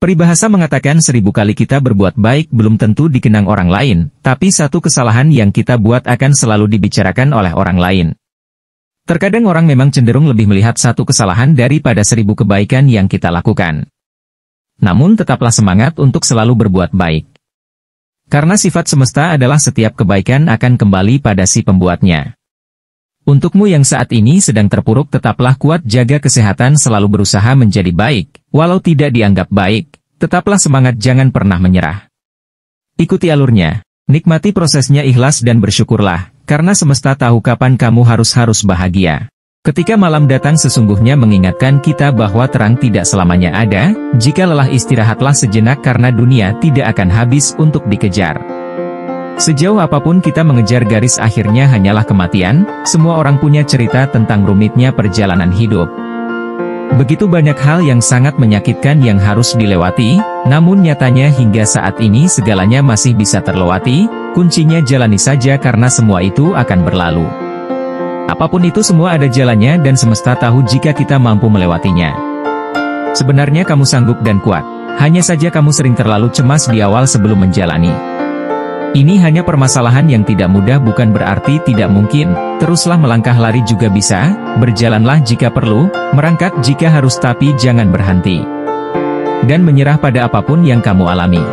Peribahasa mengatakan 1000 kali kita berbuat baik belum tentu dikenang orang lain, tapi satu kesalahan yang kita buat akan selalu dibicarakan oleh orang lain. Terkadang orang memang cenderung lebih melihat satu kesalahan daripada 1000 kebaikan yang kita lakukan. Namun tetaplah semangat untuk selalu berbuat baik. Karena sifat semesta adalah setiap kebaikan akan kembali pada si pembuatnya. Untukmu yang saat ini sedang terpuruk tetaplah kuat, jaga kesehatan, selalu berusaha menjadi baik, walau tidak dianggap baik, tetaplah semangat, jangan pernah menyerah. Ikuti alurnya, nikmati prosesnya, ikhlas dan bersyukurlah, karena semesta tahu kapan kamu harus bahagia. Ketika malam datang sesungguhnya mengingatkan kita bahwa terang tidak selamanya ada, jika lelah istirahatlah sejenak karena dunia tidak akan habis untuk dikejar. Sejauh apapun kita mengejar, garis akhirnya hanyalah kematian. Semua orang punya cerita tentang rumitnya perjalanan hidup. Begitu banyak hal yang sangat menyakitkan yang harus dilewati, namun nyatanya hingga saat ini segalanya masih bisa terlewati. Kuncinya jalani saja karena semua itu akan berlalu. Apapun itu semua ada jalannya dan semesta tahu jika kita mampu melewatinya. Sebenarnya kamu sanggup dan kuat. Hanya saja kamu sering terlalu cemas di awal sebelum menjalani. Ini hanya permasalahan yang tidak mudah, bukan berarti tidak mungkin. Teruslah melangkah, lari juga bisa, berjalanlah jika perlu, merangkak jika harus, tapi jangan berhenti. Dan menyerah pada apapun yang kamu alami.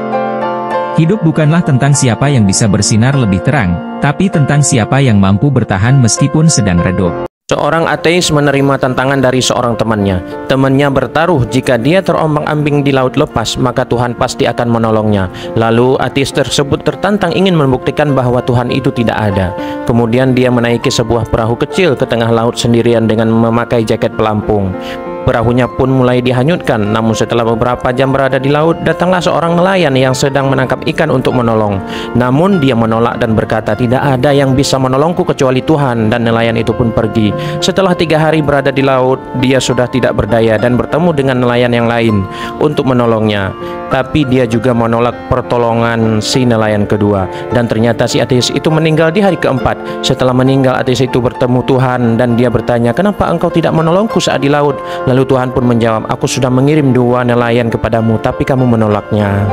Hidup bukanlah tentang siapa yang bisa bersinar lebih terang, tapi tentang siapa yang mampu bertahan meskipun sedang redup. Seorang ateis menerima tantangan dari seorang temannya. Temannya bertaruh jika dia terombang-ambing di laut lepas, maka Tuhan pasti akan menolongnya. Lalu ateis tersebut tertantang ingin membuktikan bahwa Tuhan itu tidak ada. Kemudian dia menaiki sebuah perahu kecil ke tengah laut sendirian dengan memakai jaket pelampung. Perahunya pun mulai dihanyutkan, namun setelah beberapa jam berada di laut, datanglah seorang nelayan yang sedang menangkap ikan untuk menolong. Namun dia menolak dan berkata, tidak ada yang bisa menolongku kecuali Tuhan, dan nelayan itu pun pergi. Setelah 3 hari berada di laut, dia sudah tidak berdaya dan bertemu dengan nelayan yang lain untuk menolongnya. Tapi dia juga menolak pertolongan si nelayan kedua, dan ternyata si ateis itu meninggal di hari keempat. Setelah meninggal, ateis itu bertemu Tuhan dan dia bertanya, kenapa engkau tidak menolongku saat di laut? Lalu Tuhan pun menjawab, aku sudah mengirim 2 nelayan kepadamu, tapi kamu menolaknya.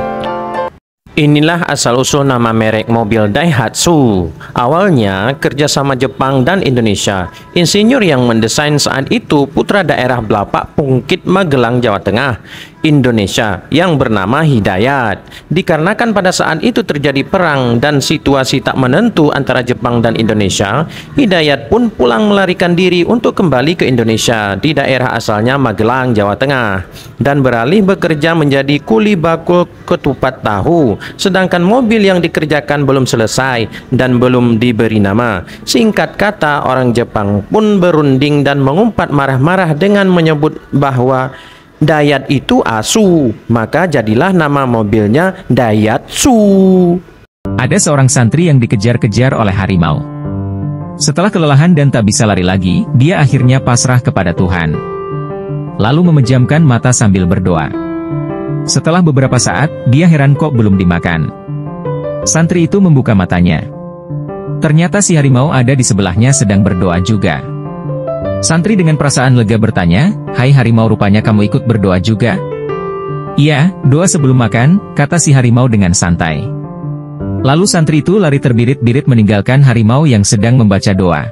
Inilah asal-usul nama merek mobil Daihatsu. Awalnya kerjasama Jepang dan Indonesia. Insinyur yang mendesain saat itu putra daerah Blapak Pungkit, Magelang, Jawa Tengah, Indonesia, yang bernama Hidayat. Dikarenakan pada saat itu terjadi perang dan situasi tak menentu antara Jepang dan Indonesia, Hidayat pun pulang melarikan diri untuk kembali ke Indonesia di daerah asalnya Magelang, Jawa Tengah, dan beralih bekerja menjadi kuli bakul ketupat tahu. Sedangkan mobil yang dikerjakan belum selesai dan belum diberi nama. Singkat kata, orang Jepang pun berunding dan mengumpat marah-marah dengan menyebut bahwa Dayat itu asu, maka jadilah nama mobilnya Daihatsu. Ada seorang santri yang dikejar-kejar oleh harimau. Setelah kelelahan dan tak bisa lari lagi, dia akhirnya pasrah kepada Tuhan. Lalu memejamkan mata sambil berdoa. Setelah beberapa saat, dia heran kok belum dimakan. Santri itu membuka matanya. Ternyata si harimau ada di sebelahnya sedang berdoa juga. Santri dengan perasaan lega bertanya, hai harimau, rupanya kamu ikut berdoa juga? Iya, doa sebelum makan, kata si harimau dengan santai. Lalu santri itu lari terbirit-birit meninggalkan harimau yang sedang membaca doa.